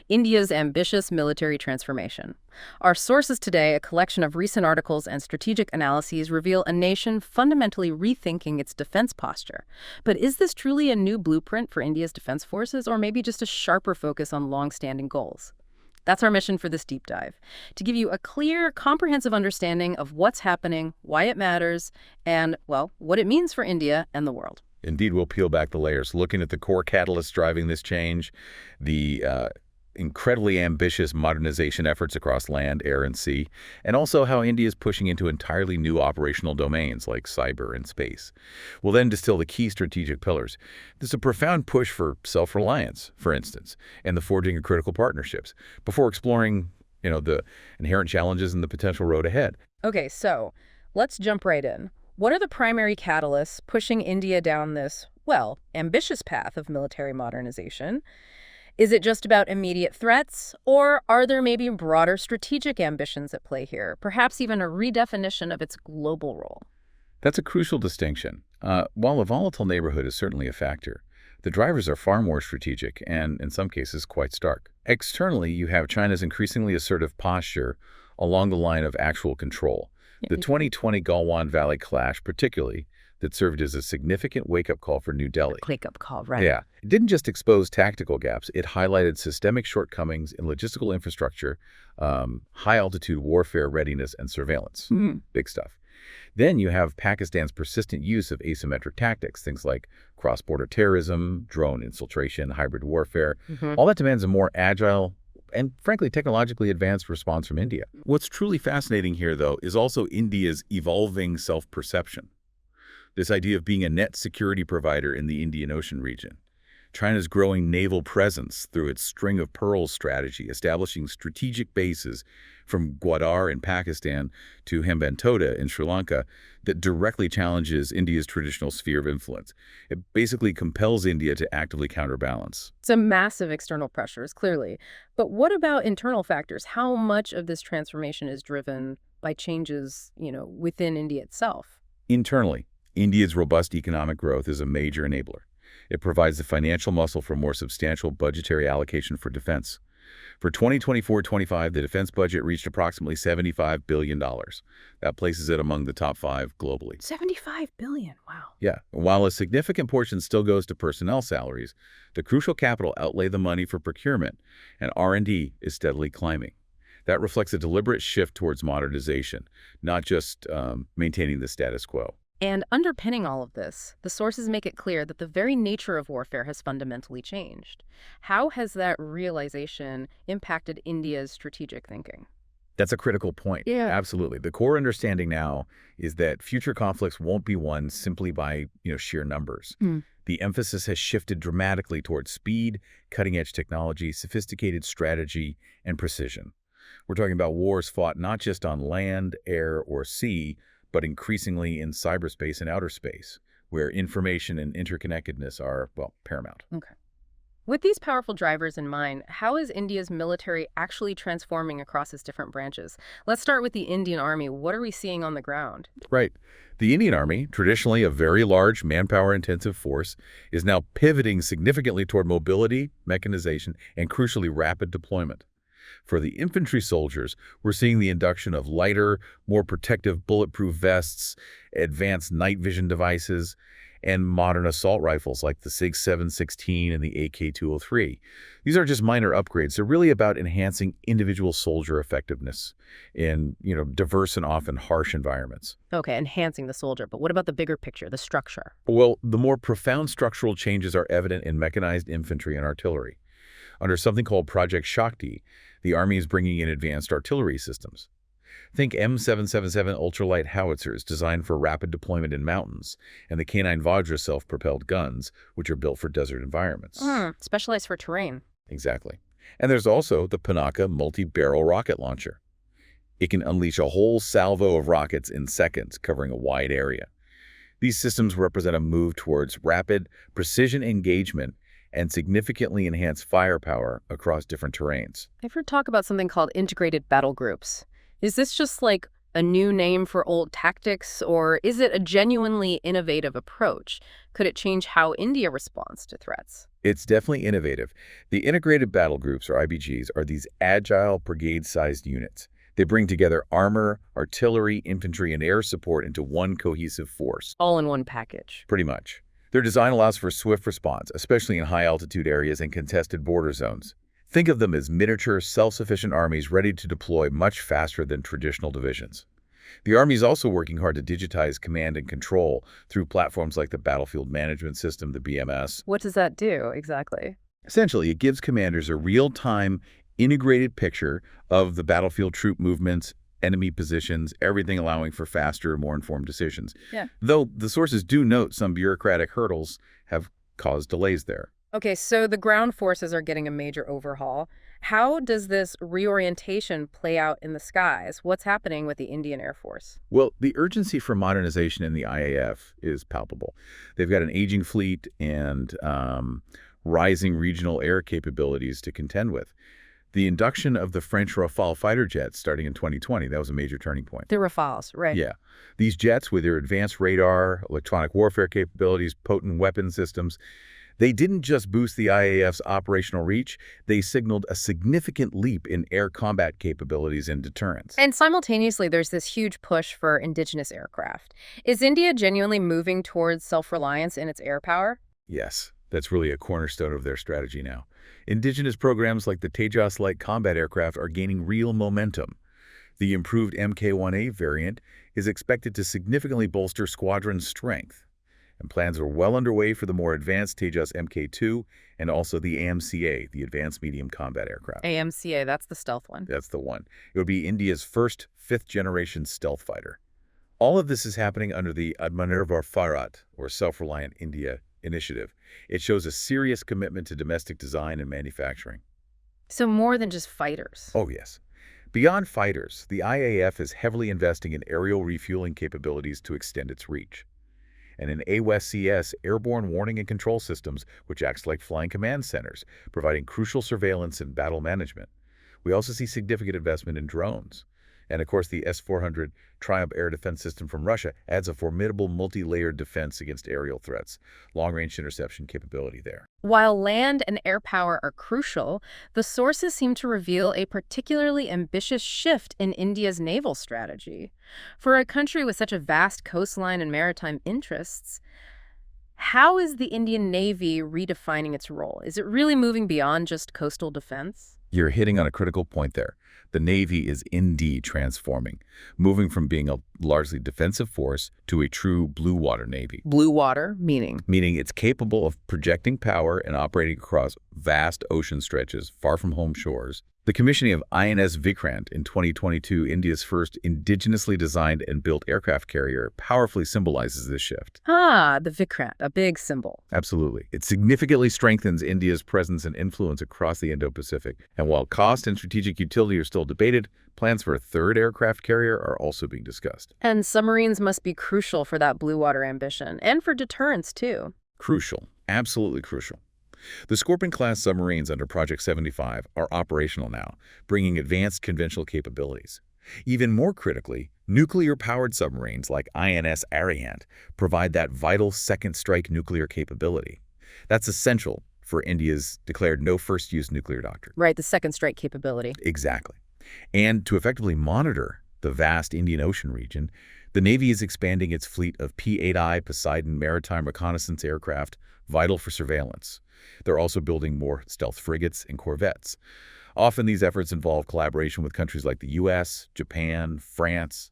India's ambitious military transformation. Our sources today, a collection of recent articles and strategic analyses, reveal a nation fundamentally rethinking its defense posture. But is this truly a new blueprint for India's defense forces, or maybe just a sharper focus on long-standing goals? That's our mission for this deep dive, to give you a clear, comprehensive understanding of what's happening, why it matters, and, well, what it means for India and the world. Indeed, we'll peel back the layers, looking at the core catalysts driving this change, the incredibly ambitious modernization efforts across land, air, and sea, and also how India is pushing into entirely new operational domains like cyber and space. We'll then distill the key strategic pillars. There's a profound push for self-reliance, for instance, and the forging of critical partnerships, before exploring, the inherent challenges and the potential road ahead. Okay, so let's jump right in. What are the primary catalysts pushing India down this, well, ambitious path of military modernization? Is it just about immediate threats, or are there maybe broader strategic ambitions at play here, perhaps even a redefinition of its global role? That's a crucial distinction. While a volatile neighborhood is certainly a factor, the drivers are far more strategic and, in some cases, quite stark. Externally, you have China's increasingly assertive posture along the line of actual control. The 2020 Galwan Valley clash, particularly, that served as a significant wake-up call for New Delhi. Wake-up call, right. Yeah. It didn't just expose tactical gaps, it highlighted systemic shortcomings in logistical infrastructure, high-altitude warfare readiness, and surveillance. Big stuff. Then you have Pakistan's persistent use of asymmetric tactics, things like cross-border terrorism, drone infiltration, hybrid warfare. All that demands a more agile and, frankly, technologically advanced response from India. What's truly fascinating here, though, is also India's evolving self-perception. This idea of being a net security provider in the Indian Ocean region. China's growing naval presence through its string of pearls strategy, establishing strategic bases from Gwadar in Pakistan to Hambantota in Sri Lanka that directly challenges India's traditional sphere of influence. It basically compels India to actively counterbalance. Some massive external pressures, clearly. But what about internal factors? How much of this transformation is driven by changes, within India itself? Internally, India's robust economic growth is a major enabler. It provides the financial muscle for more substantial budgetary allocation for defense. For 2024-25, the defense budget reached approximately $75 billion. That places it among the top 5 globally. $75 billion, wow. Yeah. While a significant portion still goes to personnel salaries, the crucial capital outlay the money for procurement, and R&D is steadily climbing. That reflects a deliberate shift towards modernization, not just maintaining the status quo. And underpinning all of this, the sources make it clear that the very nature of warfare has fundamentally changed. How has that realization impacted India's strategic thinking? That's a critical point. Yeah. Absolutely. The core understanding now is that future conflicts won't be won simply by, sheer numbers. The emphasis has shifted dramatically towards speed, cutting-edge technology, sophisticated strategy, and precision. We're talking about wars fought not just on land, air, or sea, but increasingly in cyberspace and outer space, where information and interconnectedness are, paramount. Okay. With these powerful drivers in mind, how is India's military actually transforming across its different branches? Let's start with the Indian Army. What are we seeing on the ground? Right. The Indian Army, traditionally a very large, manpower-intensive force, is now pivoting significantly toward mobility, mechanization, and crucially rapid deployment. For the infantry soldiers, we're seeing the induction of lighter, more protective bulletproof vests, advanced night vision devices, and modern assault rifles like the SIG 716 and the AK-203. These are just minor upgrades. They're really about enhancing individual soldier effectiveness in, diverse and often harsh environments. Okay, enhancing the soldier, but what about the bigger picture, the structure? Well, the more profound structural changes are evident in mechanized infantry and artillery. Under something called Project Shakti, the Army is bringing in advanced artillery systems. Think M777 ultralight howitzers designed for rapid deployment in mountains, and the K9 Vajra self-propelled guns, which are built for desert environments. Specialized for terrain. Exactly. And there's also the Pinaka multi-barrel rocket launcher. It can unleash a whole salvo of rockets in seconds, covering a wide area. These systems represent a move towards rapid, precision engagement and significantly enhance firepower across different terrains. I've heard talk about something called integrated battle groups. Is this just like A new name for old tactics, or is it a genuinely innovative approach? Could it change how India responds to threats? It's definitely innovative. The Integrated Battle Groups, or IBGs, are these agile brigade-sized units. They bring together armor, artillery, infantry, and air support into one cohesive force. All in one package. Pretty much. Their design allows for swift response, especially in high-altitude areas and contested border zones. Think of them as miniature, self-sufficient armies ready to deploy much faster than traditional divisions. The Army is also working hard to digitize command and control through platforms like the Battlefield Management System, the BMS. What does that do exactly? Essentially, it gives commanders a real-time, integrated picture of the battlefield troop movements, enemy positions, everything allowing for faster, more informed decisions. Yeah. Though the sources do note some bureaucratic hurdles have caused delays there. Okay, so the ground forces are getting a major overhaul. How does this reorientation play out in the skies? What's happening with the Indian Air Force? Well, the urgency for modernization in the IAF is palpable. They've got an aging fleet and rising regional air capabilities to contend with. The induction of the French Rafale fighter jets starting in 2020, that was a major turning point. The Rafales, right. Yeah. These jets, with their advanced radar, electronic warfare capabilities, potent weapon systems, they didn't just boost the IAF's operational reach, they signaled a significant leap in air combat capabilities and deterrence. And simultaneously, there's this huge push for indigenous aircraft. Is India genuinely moving towards self-reliance in its air power? Yes, that's really a cornerstone of their strategy now. Indigenous programs like the Tejas light combat aircraft are gaining real momentum. The improved Mk1A variant is expected to significantly bolster squadron strength. And plans are well underway for the more advanced Tejas Mk2 and also the AMCA, the Advanced Medium Combat Aircraft. AMCA, that's the stealth one. That's the one. It would be India's first fifth-generation stealth fighter. All of this is happening under the Atmanirbhar Bharat, or Self-Reliant India, initiative. It shows a serious commitment to domestic design and manufacturing. So more than just fighters. Oh, yes. Beyond fighters, the IAF is heavily investing in aerial refueling capabilities to extend its reach. And in AWACS, airborne warning and control systems, which acts like flying command centers, providing crucial surveillance and battle management. We also see significant investment in drones. And of course, the S-400 Triumph air defense system from Russia adds a formidable multi-layered defense against aerial threats, long-range interception capability there. While land and air power are crucial, the sources seem to reveal a particularly ambitious shift in India's naval strategy. For a country with such a vast coastline and maritime interests, how is the Indian Navy redefining its role? Is it really moving beyond just coastal defense? You're hitting on a critical point there. The Navy is indeed transforming, moving from being a largely defensive force to a true blue water Navy. Blue water, meaning? Meaning it's capable of projecting power and operating across vast ocean stretches far from home shores. The commissioning of INS Vikrant in 2022, India's first indigenously designed and built aircraft carrier, powerfully symbolizes this shift. Ah, the Vikrant, a big symbol. Absolutely. It significantly strengthens India's presence and influence across the Indo-Pacific. And while cost and strategic utility are still debated, plans for a third aircraft carrier are also being discussed. And submarines must be crucial for that blue water ambition, and for deterrence, too. Crucial. Absolutely crucial. The Scorpion-class submarines under Project 75 are operational now, bringing advanced conventional capabilities. Even more critically, nuclear-powered submarines like INS Arihant provide that vital second-strike nuclear capability. That's essential for India's declared no-first-use nuclear doctrine. Right, the second-strike capability. Exactly. And to effectively monitor the vast Indian Ocean region, the Navy is expanding its fleet of P-8I Poseidon maritime reconnaissance aircraft, vital for surveillance. They're also building more stealth frigates and corvettes. Often these efforts involve collaboration with countries like the U.S., Japan, France,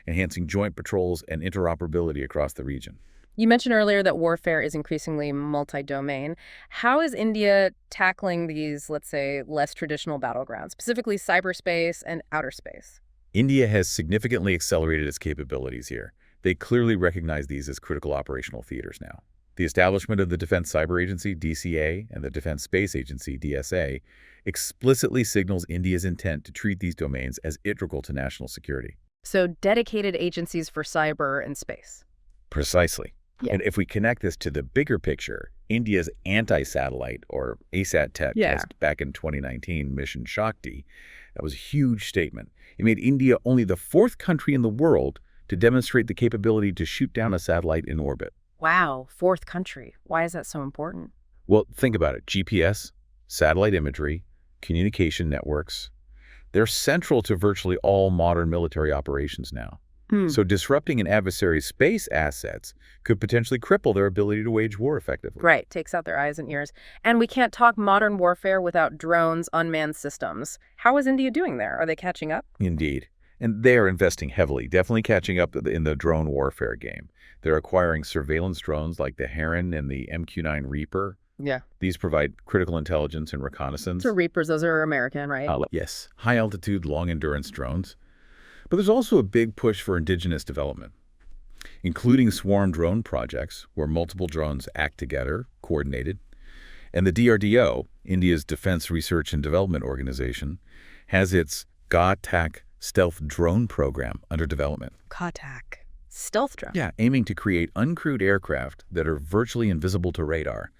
enhancing joint patrols and interoperability across the region. You mentioned earlier that warfare is increasingly multi-domain. How is India tackling these, let's say, less traditional battlegrounds, specifically cyberspace and outer space? India has significantly accelerated its capabilities here. They clearly recognize these as critical operational theaters now. The establishment of the Defense Cyber Agency, DCA, and the Defense Space Agency, DSA, explicitly signals India's intent to treat these domains as integral to national security. So dedicated agencies for cyber and space. Precisely. Yeah. And if we connect this to the bigger picture, India's anti-satellite, or ASAT Yeah. test back in 2019, Mission Shakti, that was a huge statement. It made India only the fourth country in the world to demonstrate the capability to shoot down a satellite in orbit. Wow, fourth country. Why is that so important? Well, think about it. GPS, satellite imagery, communication networks, they're central to virtually all modern military operations now. So disrupting an adversary's space assets could potentially cripple their ability to wage war effectively. Right, takes out their eyes and ears. And we can't talk modern warfare without drones, unmanned systems. How is India doing there? Are they catching up? Indeed. And they're investing heavily, definitely catching up in the drone warfare game. They're acquiring surveillance drones like the Heron and the MQ-9 Reaper. Yeah. These provide critical intelligence and reconnaissance. So Reapers, those are American, right? Yes, high-altitude, long-endurance drones. But there's also a big push for indigenous development, including swarm drone projects where multiple drones act together, coordinated. And the DRDO, India's Defense Research and Development Organization, has its GATAC stealth drone program under development. GATAC. Stealth drone. Yeah, aiming to create uncrewed aircraft that are virtually invisible to radar.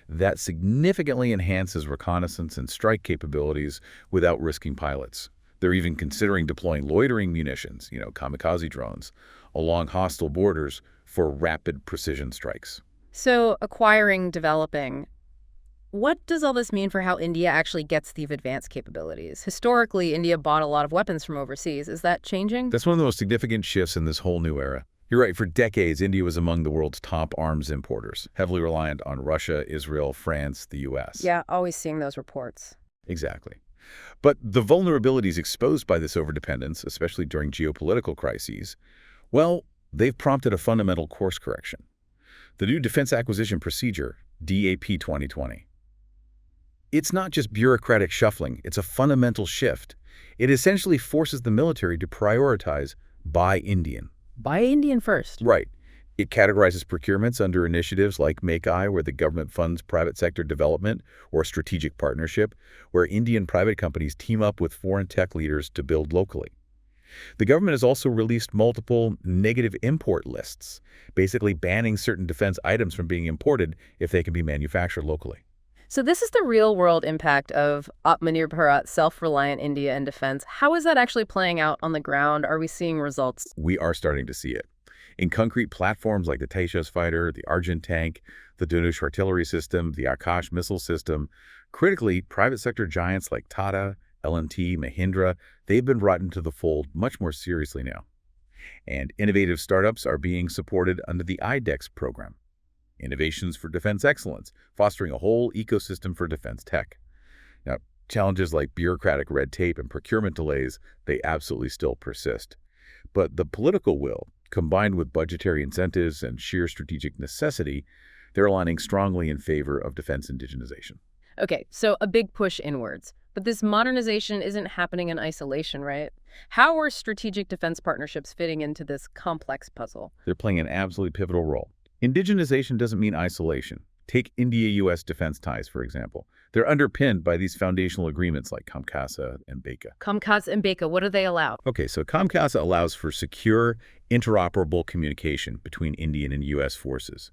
That significantly enhances reconnaissance and strike capabilities without risking pilots. They're even considering deploying loitering munitions, kamikaze drones, along hostile borders for rapid precision strikes. So acquiring, developing. What does all this mean for how India actually gets these advanced capabilities? Historically, India bought a lot of weapons from overseas. Is that changing? That's one of the most significant shifts in this whole new era. You're right, for decades, India was among the world's top arms importers, heavily reliant on Russia, Israel, France, the U.S. Yeah, always seeing those reports. Exactly. But the vulnerabilities exposed by this overdependence, especially during geopolitical crises, well, they've prompted a fundamental course correction. The new Defense Acquisition Procedure, DAP 2020. It's not just bureaucratic shuffling, it's a fundamental shift. It essentially forces the military to prioritize Buy Indian. Buy Indian first. Right. It categorizes procurements under initiatives like Make I, where the government funds private sector development, or strategic partnership, where Indian private companies team up with foreign tech leaders to build locally. The government has also released multiple negative import lists, basically banning certain defense items from being imported if they can be manufactured locally. So this is the real-world impact of Atmanirbhar Bharat, self-reliant India and defense. How is that actually playing out on the ground? Are we seeing results? We are starting to see it. In concrete platforms like the Tejas fighter, the Arjun tank, the Dhanush artillery system, the Akash missile system, critically, private sector giants like Tata, L&T, Mahindra, they've been brought into the fold much more seriously now. And innovative startups are being supported under the IDEX program, Innovations for Defense Excellence, fostering a whole ecosystem for defense tech. Now, challenges like bureaucratic red tape and procurement delays, they absolutely still persist. But the political will, combined with budgetary incentives and sheer strategic necessity, they're aligning strongly in favor of defense indigenization. Okay, so a big push inwards. But this modernization isn't happening in isolation, right? How are strategic defense partnerships fitting into this complex puzzle? They're playing an absolutely pivotal role. Indigenization doesn't mean isolation. Take India-U.S. defense ties, for example. They're underpinned by these foundational agreements like COMCASA and BECA. COMCASA and BECA, what do they allow? Okay, so COMCASA allows for secure, interoperable communication between Indian and U.S. forces.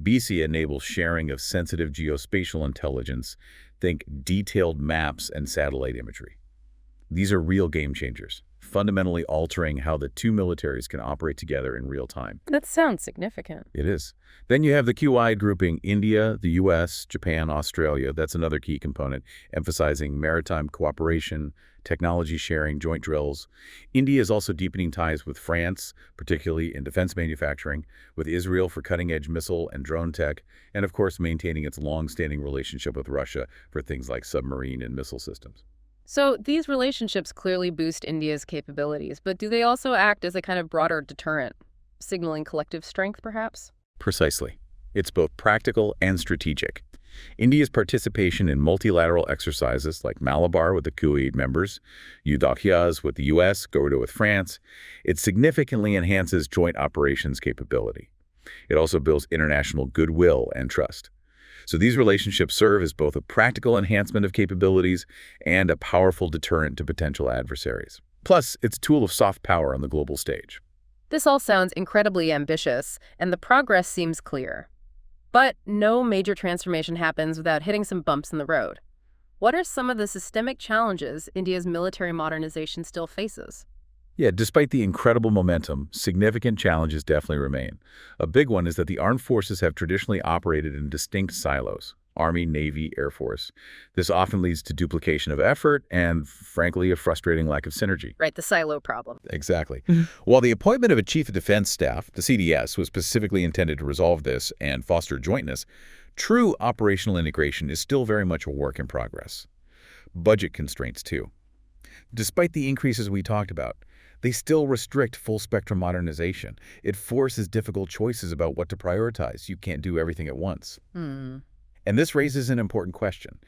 BECA enables sharing of sensitive geospatial intelligence, think detailed maps and satellite imagery. These are real game changers, fundamentally altering how the two militaries can operate together in real time. That sounds significant. It is. Then you have the QI grouping India, the U.S., Japan, Australia. That's another key component, emphasizing maritime cooperation, technology sharing, joint drills. India is also deepening ties with France, particularly in defense manufacturing, with Israel for cutting-edge missile and drone tech, and of course maintaining its long-standing relationship with Russia for things like submarine and missile systems. So these relationships clearly boost India's capabilities, but do they also act as a kind of broader deterrent, signaling collective strength, perhaps? Precisely. It's both practical and strategic. India's participation in multilateral exercises like Malabar with the Kuwait members, Yudakyas with the U.S., Gordo with France, it significantly enhances joint operations capability. It also builds international goodwill and trust. So these relationships serve as both a practical enhancement of capabilities and a powerful deterrent to potential adversaries. Plus, it's a tool of soft power on the global stage. This all sounds incredibly ambitious, and the progress seems clear. But no major transformation happens without hitting some bumps in the road. What are some of the systemic challenges India's military modernization still faces? Yeah, despite the incredible momentum, significant challenges definitely remain. A big one is that the armed forces have traditionally operated in distinct silos: Army, Navy, Air Force. This often leads to duplication of effort and, frankly, a frustrating lack of synergy. Right, the silo problem. Exactly. While the appointment of a Chief of Defense Staff, the CDS, was specifically intended to resolve this and foster jointness, true operational integration is still very much a work in progress. Budget constraints, too. Despite the increases we talked about, they still restrict full-spectrum modernization. It forces difficult choices about what to prioritize. You can't do everything at once. Hmm. And this raises an important question.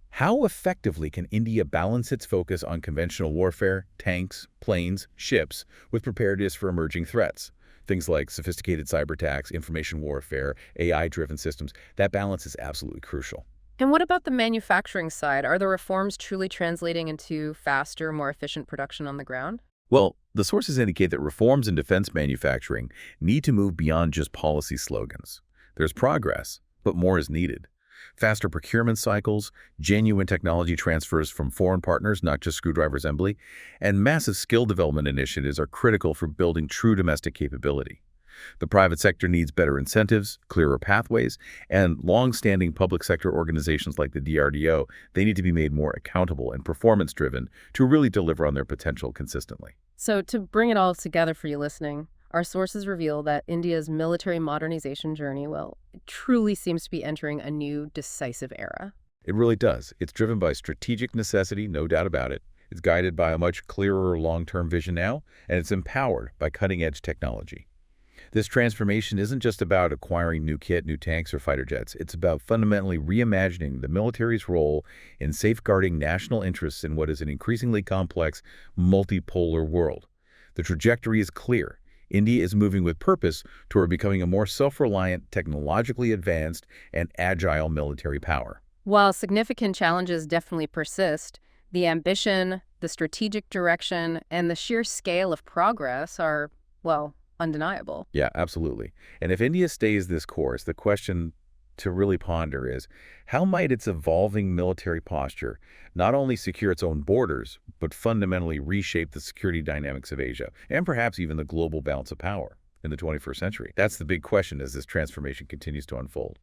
How effectively can India balance its focus on conventional warfare, tanks, planes, ships, with preparedness for emerging threats? Things like sophisticated cyber attacks, information warfare, AI-driven systems. That balance is absolutely crucial. And what about the manufacturing side? Are the reforms truly translating into faster, more efficient production on the ground? Well, the sources indicate that reforms in defense manufacturing need to move beyond just policy slogans. There's progress, but more is needed. Faster procurement cycles, genuine technology transfers from foreign partners, not just screwdriver assembly, and massive skill development initiatives are critical for building true domestic capability. The private sector needs better incentives, clearer pathways, and long-standing public sector organizations like the DRDO, they need to be made more accountable and performance-driven to really deliver on their potential consistently. So to bring it all together for you listening, our sources reveal that India's military modernization journey, well, it truly seems to be entering a new decisive era. It really does. It's driven by strategic necessity, no doubt about it. It's guided by a much clearer long-term vision now, and it's empowered by cutting-edge technology. This transformation isn't just about acquiring new kit, new tanks, or fighter jets. It's about fundamentally reimagining the military's role in safeguarding national interests in what is an increasingly complex, multipolar world. The trajectory is clear. India is moving with purpose toward becoming a more self-reliant, technologically advanced, and agile military power. While significant challenges definitely persist, the ambition, the strategic direction, and the sheer scale of progress are, well, undeniable. Yeah, absolutely. And if India stays this course, the question to really ponder is, how might its evolving military posture not only secure its own borders, but fundamentally reshape the security dynamics of Asia, and perhaps even the global balance of power in the 21st century? That's the big question as this transformation continues to unfold.